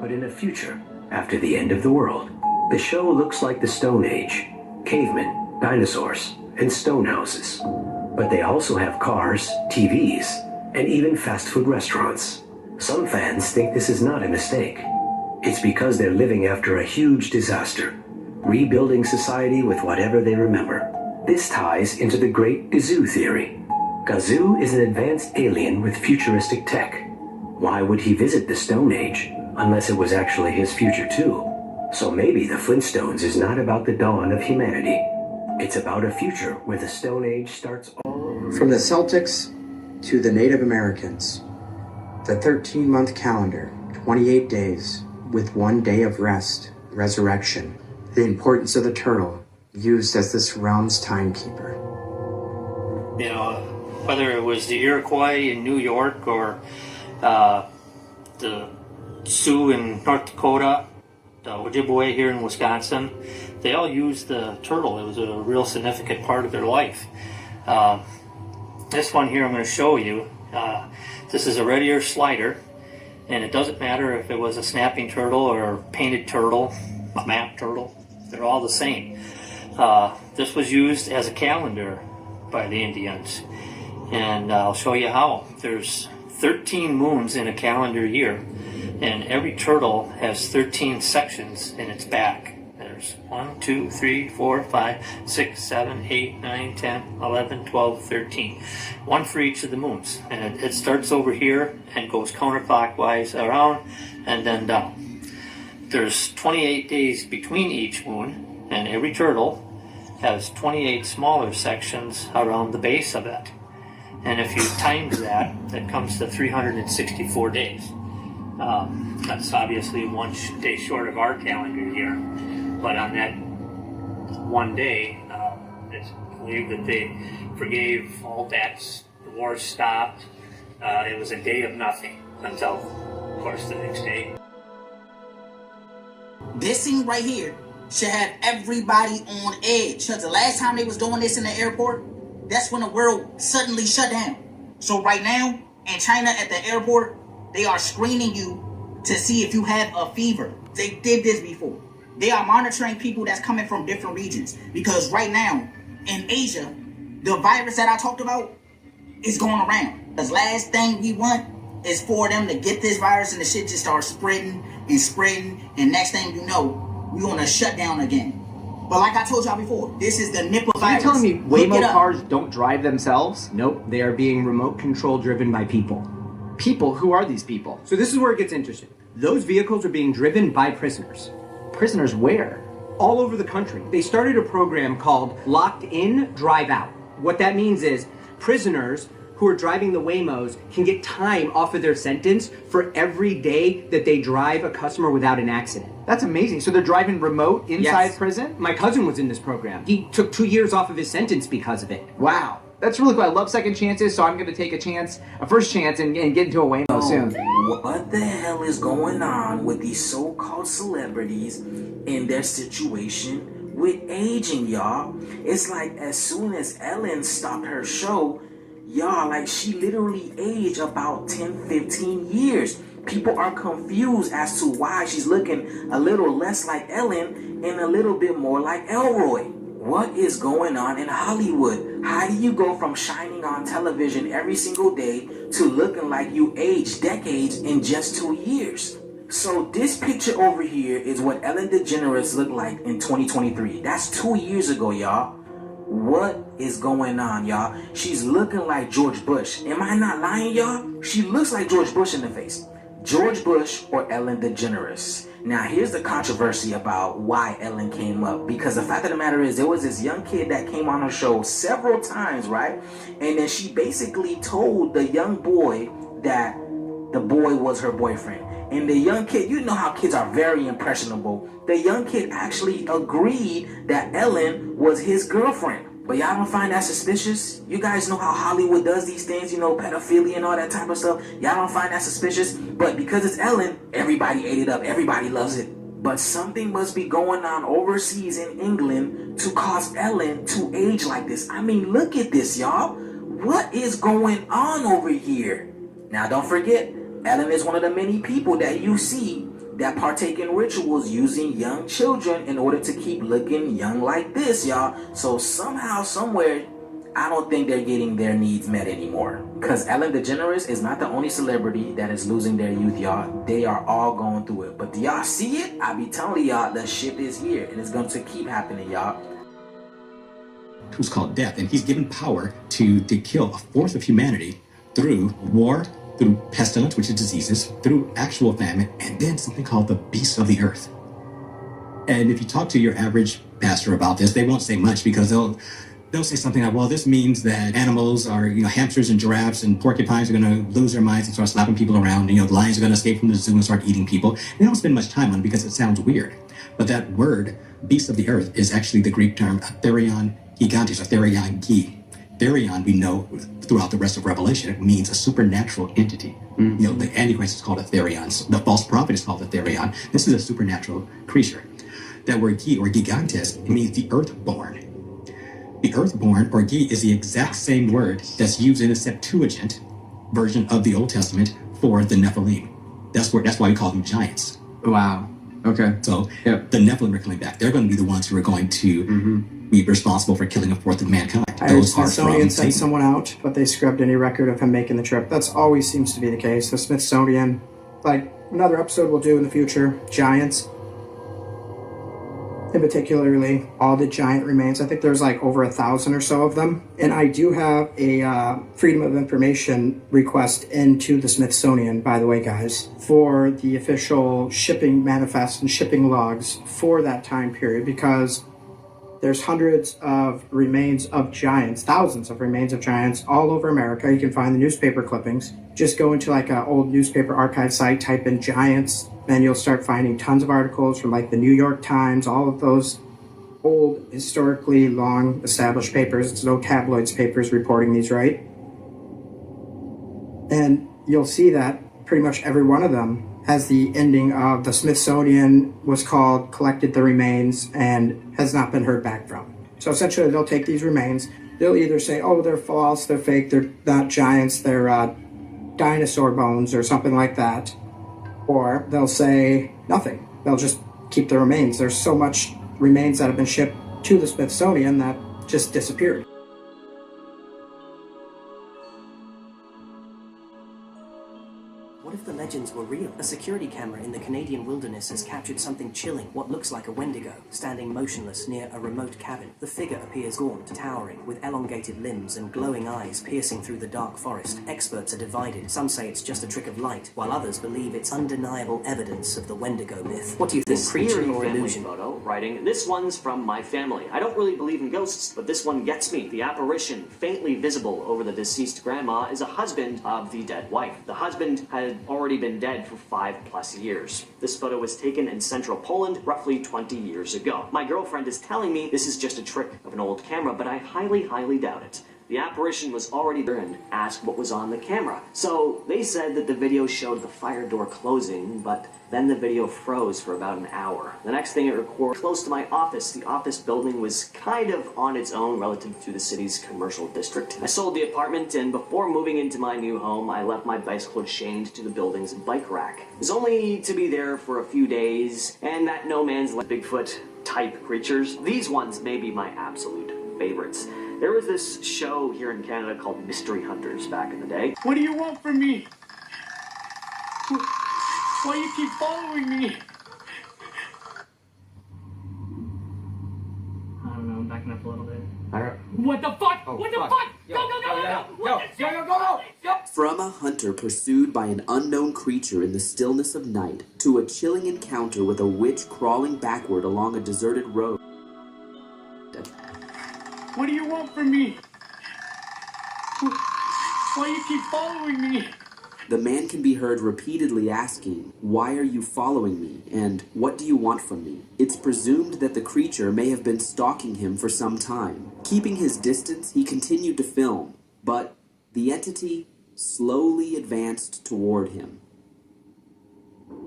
but in a future after the end of the world. The show looks like the Stone Age, cavemen, dinosaurs, and stone houses. But they also have cars, TVs, and even fast food restaurants. Some fans think this is not a mistake. It's because they're living after a huge disaster, rebuilding society with whatever they remember. This ties into the Great Gazoo theory. Gazoo is an advanced alien with futuristic tech. Why would he visit the Stone Age unless it was actually his future too? So maybe the Flintstones is not about the dawn of humanity. It's about a future where the Stone Age starts all over. From the Celtics to the Native Americans, the 13-month calendar, 28 days, with 1 day of rest, resurrection, the importance of the turtle, used as this realm's timekeeper. You know, whether it was the Iroquois in New York or the Sioux in North Dakota, the Ojibwe here in Wisconsin, they all used the turtle. It was a real significant part of their life. This one here I'm going to show you, this is a red ear slider, and it doesn't matter if it was a snapping turtle or a painted turtle, a map turtle, they're all the same. This was used as a calendar by the Indians, and I'll show you how. There's 13 moons in a calendar year, and every turtle has 13 sections in its back. There's 1, 2, 3, 4, 5, 6, 7, 8, 9, 10, 11, 12, 13. One for each of the moons. And it starts over here and goes counterclockwise around and then down. There's 28 days between each moon, and every turtle has 28 smaller sections around the base of it. And if you times that, that comes to 364 days. That's obviously 1 day short of our calendar year. But on that 1 day, it's believed that they forgave all debts, the wars stopped. It was a day of nothing until, of course, the next day. This scene right here should have everybody on edge. Because the last time they was doing this in the airport, that's when the world suddenly shut down. So right now, in China at the airport, they are screening you to see if you have a fever. They did this before. They are monitoring people that's coming from different regions. Because right now, in Asia, the virus that I talked about is going around. The last thing we want is for them to get this virus and the shit just start spreading and spreading. And next thing you know, we're on a shutdown again. But like I told y'all before, this is the nipple virus. You're telling me Waymo cars don't drive themselves? Nope, they are being remote control driven by people. People? Who are these people? So this is where it gets interesting. Those vehicles are being driven by prisoners. Prisoners where? All over the country. They started a program called Locked In, Drive Out. What that means is prisoners who are driving the Waymos can get time off of their sentence for every day that they drive a customer without an accident. That's amazing. So they're driving remote inside Yes. prison? My cousin was in this program. He took 2 years off of his sentence because of it. Wow. That's really cool. I love second chances, so I'm going to take a first chance and get into a Waymo soon. What the hell is going on with these so-called celebrities and their situation with aging, y'all? It's like as soon as Ellen stopped her show, y'all, like she literally aged about 10, 15 years. People are confused as to why she's looking a little less like Ellen and a little bit more like Elroy. What is going on in Hollywood? How do you go from shining on television every single day to looking like you aged decades in just 2 years? So this picture over here is what Ellen DeGeneres looked like in 2023. That's 2 years ago, y'all. What is going on, y'all? She's looking like George Bush. Am I not lying, y'all? She looks like George Bush in the face. George Bush or Ellen DeGeneres? Now, here's the controversy about why Ellen came up. Because the fact of the matter is, there was this young kid that came on her show several times, right? And then she basically told the young boy that the boy was her boyfriend. And the young kid, you know how kids are very impressionable. The young kid actually agreed that Ellen was his girlfriend. But y'all don't find that suspicious? You guys know how Hollywood does these things, you know, pedophilia and all that type of stuff. Y'all don't find that suspicious? But because it's Ellen, everybody ate it up. Everybody loves it. But something must be going on overseas in England to cause Ellen to age like this. I mean, look at this, y'all. What is going on over here? Now, don't forget, Ellen is one of the many people that you see that partake in rituals using young children in order to keep looking young like this, y'all. So somehow, somewhere, I don't think they're getting their needs met anymore. Because Ellen DeGeneres is not the only celebrity that is losing their youth, y'all. They are all going through it. But do y'all see it? I be telling y'all, the shift is here. And it's going to keep happening, y'all. Who's called death, and he's given power to kill a fourth of humanity through war, through pestilence, which is diseases, through actual famine, and then something called the beasts of the earth. And if you talk to your average pastor about this, they won't say much, because they'll say something like, well, this means that animals are, hamsters and giraffes and porcupines are going to lose their minds and start slapping people around. The lions are going to escape from the zoo and start eating people. And they don't spend much time on it because it sounds weird. But that word, beast of the earth, is actually the Greek term therion gigantes, or therion gi. Therion, we know throughout the rest of Revelation, it means a supernatural entity. Mm-hmm. The Antichrist is called a therion. So the false prophet is called a therion. This is a supernatural creature. That word gi, or gigantes, it means the earthborn. The earthborn, or gi, is the exact same word that's used in the Septuagint version of the Old Testament for the Nephilim. That's why we call them giants. Wow. Okay. So the Nephilim are coming back. They're going to be the ones who are going to be responsible for killing a fourth of mankind. I heard Smithsonian sent someone out, but they scrubbed any record of him making the trip. That's always seems to be the case. The Smithsonian, like another episode we'll do in the future, giants. In particularly, all the giant remains. I think there's like over 1,000 or so of them. And I do have a Freedom of Information request into the Smithsonian, by the way, guys, for the official shipping manifest and shipping logs for that time period, because there's hundreds of remains of giants, thousands of remains of giants all over America. You can find the newspaper clippings. Just go into like an old newspaper archive site, type in giants, and you'll start finding tons of articles from like the New York Times, all of those old, historically long established papers. It's no tabloids papers reporting these, right? And you'll see that pretty much every one of them has the ending of the Smithsonian was called, collected the remains, and has not been heard back from. So essentially they'll take these remains, they'll either say, oh, they're false, they're fake, they're not giants, they're dinosaur bones or something like that. Or they'll say nothing. They'll just keep the remains. There's so much remains that have been shipped to the Smithsonian that just disappeared. What if the legends were real? A security camera in the Canadian wilderness has captured something chilling, what looks like a Wendigo, standing motionless near a remote cabin. The figure appears gaunt, towering, with elongated limbs and glowing eyes piercing through the dark forest. Experts are divided. Some say it's just a trick of light, while others believe it's undeniable evidence of the Wendigo myth. What do you think, This creature eerie or family illusion? photo, writing, "This one's from my family. I don't really believe in ghosts, but this one gets me. The apparition, faintly visible over the deceased grandma, is a husband of the dead wife. The husband had already been dead for 5+ years. This photo was taken in central Poland roughly 20 years ago. My girlfriend is telling me this is just a trick of an old camera, but I highly, highly doubt it. The apparition was already there and asked what was on the camera. So they said that the video showed the fire door closing, but then the video froze for about an hour. The next thing it recorded close to my office. The office building was kind of on its own relative to the city's commercial district. I sold the apartment, and before moving into my new home, I left my bicycle chained to the building's bike rack. It was only to be there for a few days, and that no man's land Bigfoot type creatures. These ones may be my absolute favorites. There was this show here in Canada called Mystery Hunters back in the day. What do you want from me? Why you keep following me? I don't know, I'm backing up a little bit. What the fuck? Oh, what the fuck. fuck? Yo, Go! From a hunter pursued by an unknown creature in the stillness of night to a chilling encounter with a witch crawling backward along a deserted road. What do you want from me? Why you keep following me? The man can be heard repeatedly asking, "Why are you following me?" and "What do you want from me?" It's presumed that the creature may have been stalking him for some time. Keeping his distance, he continued to film, but the entity slowly advanced toward him.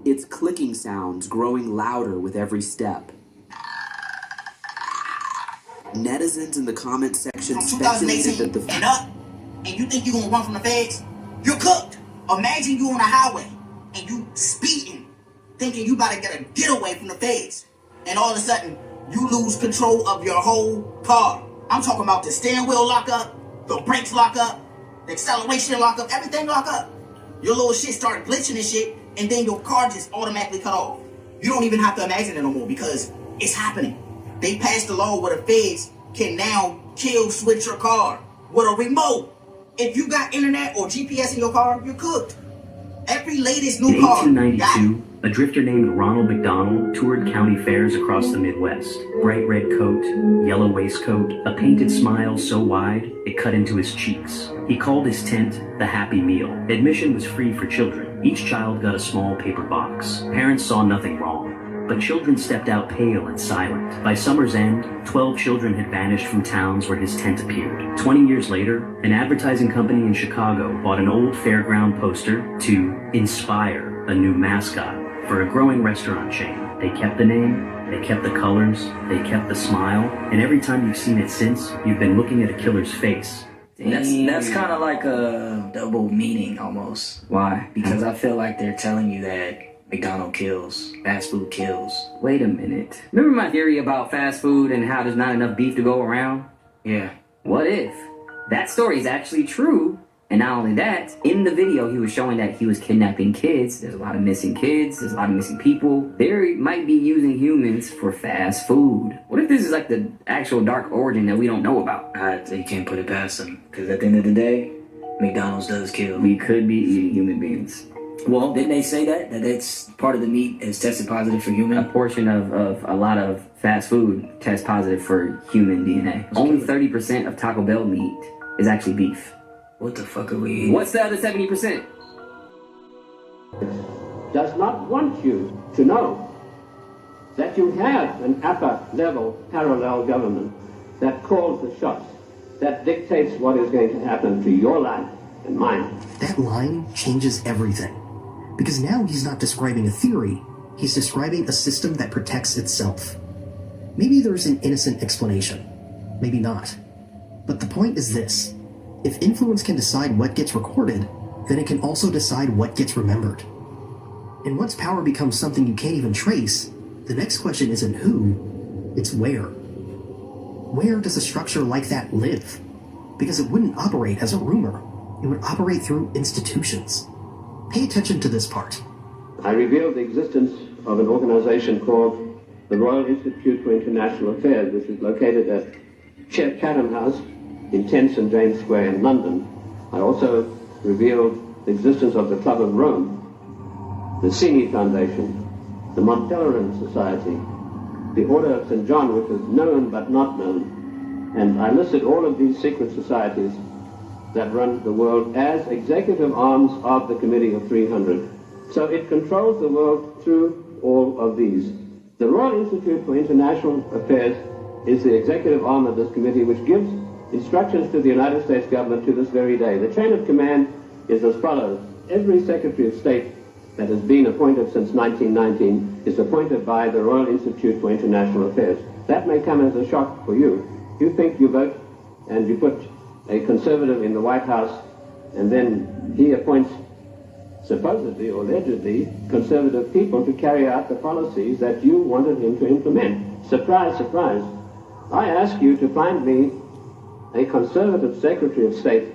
Its clicking sounds growing louder with every step. Netizens in the comment section From speculated 2018 that the and up, and you think you're gonna run from the feds? You're cooked. Imagine you on a highway and you speeding thinking you about to get a getaway from the feds. And all of a sudden, you lose control of your whole car. I'm talking about the steering wheel lock up, the brakes lock up, the acceleration lock up, everything lock up. Your little shit start glitching and shit, and then your car just automatically cut off. You don't even have to imagine it no more because it's happening. They passed a law where the feds can now kill switch your car with a remote. If you got internet or GPS in your car, you're cooked. Every latest new car. In 1892, a drifter named Ronald McDonald toured county fairs across the Midwest. Bright red coat, yellow waistcoat, a painted smile so wide it cut into his cheeks. He called his tent the Happy Meal. Admission was free for children. Each child got a small paper box. Parents saw nothing wrong, but children stepped out pale and silent. By summer's end, 12 children had vanished from towns where his tent appeared. 20 years later, an advertising company in Chicago bought an old fairground poster to inspire a new mascot for a growing restaurant chain. They kept the name, they kept the colors, they kept the smile, and every time you've seen it since, you've been looking at a killer's face. That's kind of like a double meaning almost. Why? Because I feel like they're telling you that McDonald's kills, fast food kills. Wait a minute. Remember my theory about fast food and how there's not enough beef to go around? Yeah. What if that story is actually true? And not only that, in the video he was showing that he was kidnapping kids. There's a lot of missing kids, there's a lot of missing people. They might be using humans for fast food. What if this is like the actual dark origin that we don't know about? You can't put it past them. Because at the end of the day, McDonald's does kill. We could be eating human beings. Well, didn't they say that it's part of the meat is tested positive for human? A portion of a lot of fast food tests positive for human DNA. Only 30% of Taco Bell meat is actually beef. What the fuck are we eating? What's the other 70%? Does not want you to know that you have an upper level parallel government that calls the shots, that dictates what is going to happen to your life and mine. That line changes everything. Because now he's not describing a theory, he's describing a system that protects itself. Maybe there's an innocent explanation. Maybe not. But the point is this. If influence can decide what gets recorded, then it can also decide what gets remembered. And once power becomes something you can't even trace, the next question isn't who, it's where. Where does a structure like that live? Because it wouldn't operate as a rumor. It would operate through institutions. Pay attention to this part. I revealed the existence of an organization called the Royal Institute for International Affairs, which is located at Chatham House in 10 St. James Square in London. I also revealed the existence of the Club of Rome, the Cini Foundation, the Montpellerin Society, the Order of St. John, which is known but not known. And I listed all of these secret societies that run the world as executive arms of the Committee of 300. So it controls the world through all of these. The Royal Institute for International Affairs is the executive arm of this committee, which gives instructions to the United States government to this very day. The chain of command is as follows. Every Secretary of State that has been appointed since 1919 is appointed by the Royal Institute for International Affairs. That may come as a shock for you. You think you vote and you put a conservative in the White House, and then he appoints supposedly or allegedly conservative people to carry out the policies that you wanted him to implement. Surprise, surprise. I ask you to find me a conservative Secretary of State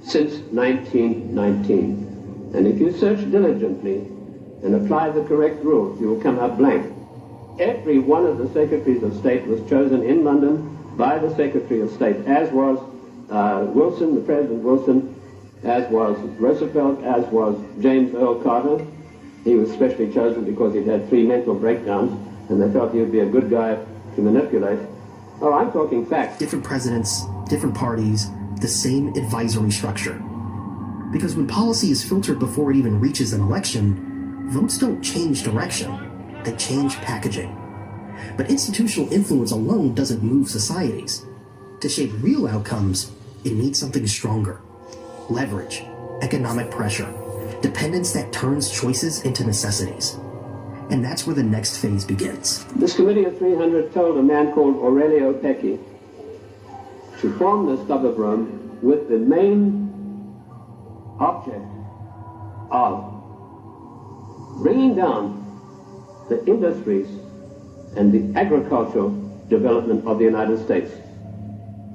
since 1919. And if you search diligently and apply the correct rules, you will come up blank. Every one of the Secretaries of State was chosen in London by the Secretary of State, as was Wilson, the President Wilson, as was Roosevelt, as was James Earl Carter. He was specially chosen because he'd had 3 mental breakdowns, and they felt he would be a good guy to manipulate. Oh, I'm talking facts. Different presidents, different parties, the same advisory structure. Because when policy is filtered before it even reaches an election, votes don't change direction, they change packaging. But institutional influence alone doesn't move societies. To shape real outcomes, it needs something stronger. Leverage, economic pressure, dependence that turns choices into necessities. And that's where the next phase begins. This Committee of 300 told a man called Aurelio Pecci to form this Club of Rome with the main object of bringing down the industries and the agricultural development of the United States.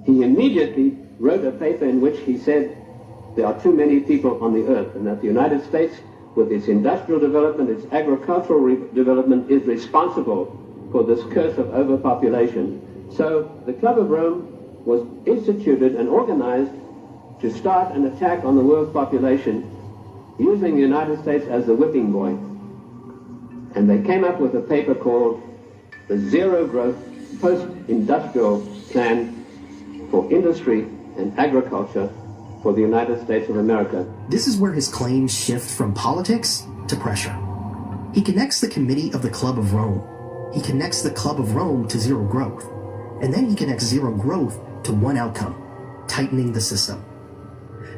He immediately wrote a paper in which he said there are too many people on the earth, and that the United States, with its industrial development, its agricultural development, is responsible for this curse of overpopulation. So the Club of Rome was instituted and organized to start an attack on the world's population using the United States as the whipping boy. And they came up with a paper called the Zero Growth Post-Industrial Plan for Industry and Agriculture for the United States of America. This is where his claims shift from politics to pressure. He connects the committee of the Club of Rome. He connects the Club of Rome to zero growth. And then he connects zero growth to one outcome: tightening the system.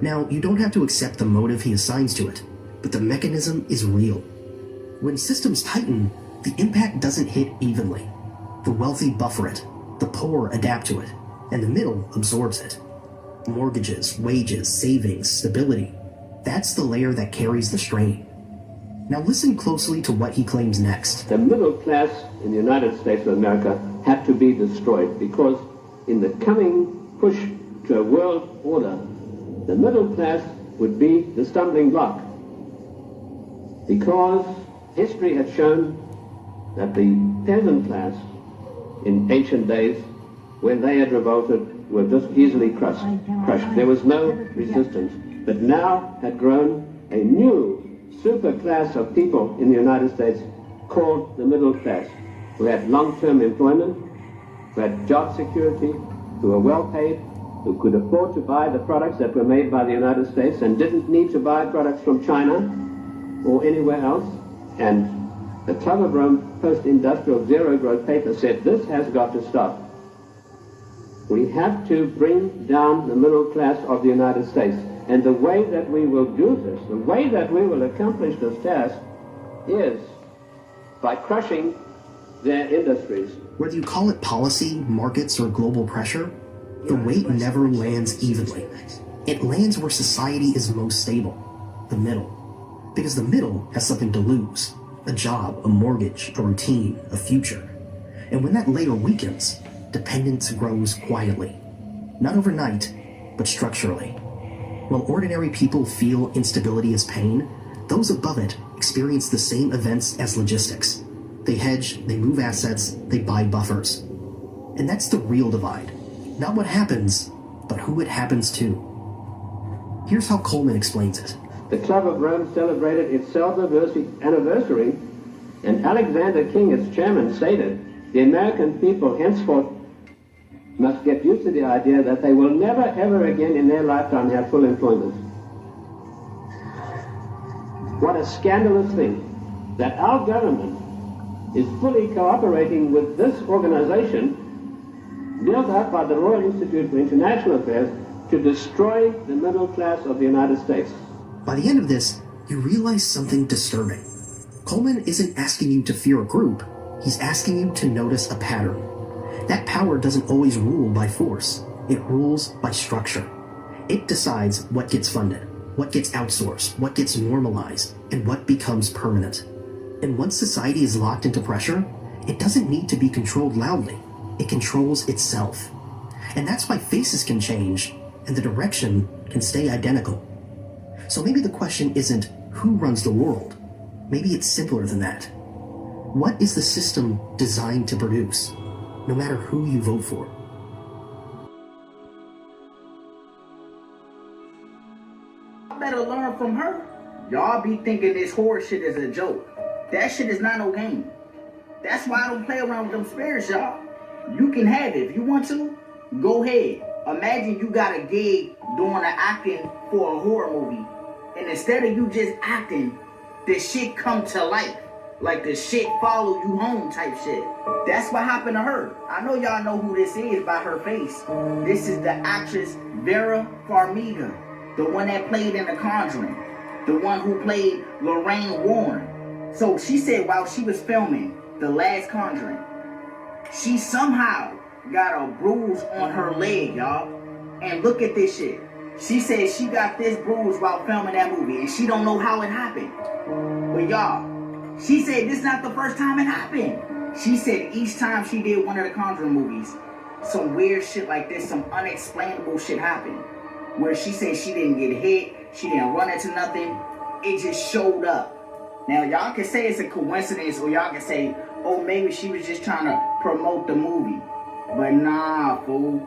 Now, you don't have to accept the motive he assigns to it, but the mechanism is real. When systems tighten, the impact doesn't hit evenly. The wealthy buffer it, the poor adapt to it, and the middle absorbs it. Mortgages, wages, savings, stability. That's the layer that carries the strain. Now listen closely to what he claims next. The middle class in the United States of America had to be destroyed because in the coming push to a world order, the middle class would be the stumbling block. Because history had shown that the peasant class in ancient days, when they had revolted, were just easily crushed. There was no resistance. But now had grown a new super class of people in the United States called the middle class, who had long-term employment, who had job security, who were well paid, who could afford to buy the products that were made by the United States and didn't need to buy products from China or anywhere else. And the Club of Rome post-industrial zero growth paper said this has got to stop. We have to bring down the middle class of the United States. And the way that we will do this, the way that we will accomplish this task, is by crushing their industries. Whether you call it policy, markets, or global pressure, the weight never lands evenly. It lands where society is most stable, the middle. Because the middle has something to lose: a job, a mortgage, a routine, a future. And when that layer weakens, dependence grows quietly. Not overnight, but structurally. While ordinary people feel instability as pain, those above it experience the same events as logistics. They hedge, they move assets, they buy buffers. And that's the real divide. Not what happens, but who it happens to. Here's how Coleman explains it. The Club of Rome celebrated its anniversary, and Alexander King, its chairman, stated, the American people henceforth must get used to the idea that they will never ever again in their lifetime have full employment. What a scandalous thing that our government is fully cooperating with this organization built up by the Royal Institute for International Affairs to destroy the middle class of the United States. By the end of this, you realize something disturbing. Coleman isn't asking you to fear a group, he's asking you to notice a pattern. That power doesn't always rule by force. It rules by structure. It decides what gets funded, what gets outsourced, what gets normalized, and what becomes permanent. And once society is locked into pressure, it doesn't need to be controlled loudly. It controls itself. And that's why faces can change, and the direction can stay identical. So maybe the question isn't who runs the world. Maybe it's simpler than that. What is the system designed to produce? No matter who you vote for. I better learn from her. Y'all be thinking this horror shit is a joke. That shit is not no game. That's why I don't play around with them spirits, y'all. You can have it. If you want to, go ahead. Imagine you got a gig doing an acting for a horror movie, and instead of you just acting, the shit come to life. Like the shit follow you home type shit. That's what happened to her. I know y'all know who this is by her face. This is the actress Vera Farmiga, the one that played in The Conjuring, the one who played Lorraine Warren. So she said while she was filming The Last Conjuring, she somehow got a bruise on her leg, y'all. And look at this shit. She said she got this bruise while filming that movie, and she don't know how it happened. But y'all, She said this is not the first time it happened. She said each time she did one of the Conjuring movies, some weird shit like this, some unexplainable shit happened. Where she said she didn't get hit, she didn't run into nothing, it just showed up. Now y'all can say it's a coincidence, or y'all can say, oh, maybe she was just trying to promote the movie. But nah, fool.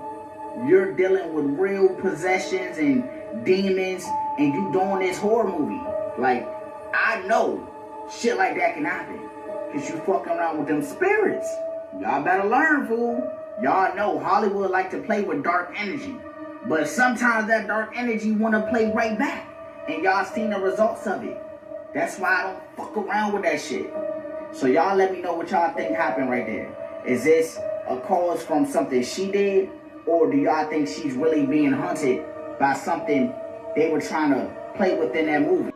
You're dealing with real possessions and demons, and you doing this horror movie. Like, I know shit like that can happen, because you fucking around with them spirits. Y'all better learn, fool. Y'all know Hollywood like to play with dark energy. But sometimes that dark energy want to play right back. And y'all seen the results of it. That's why I don't fuck around with that shit. So y'all let me know what y'all think happened right there. Is this a cause from something she did? Or do y'all think she's really being hunted by something they were trying to play within that movie?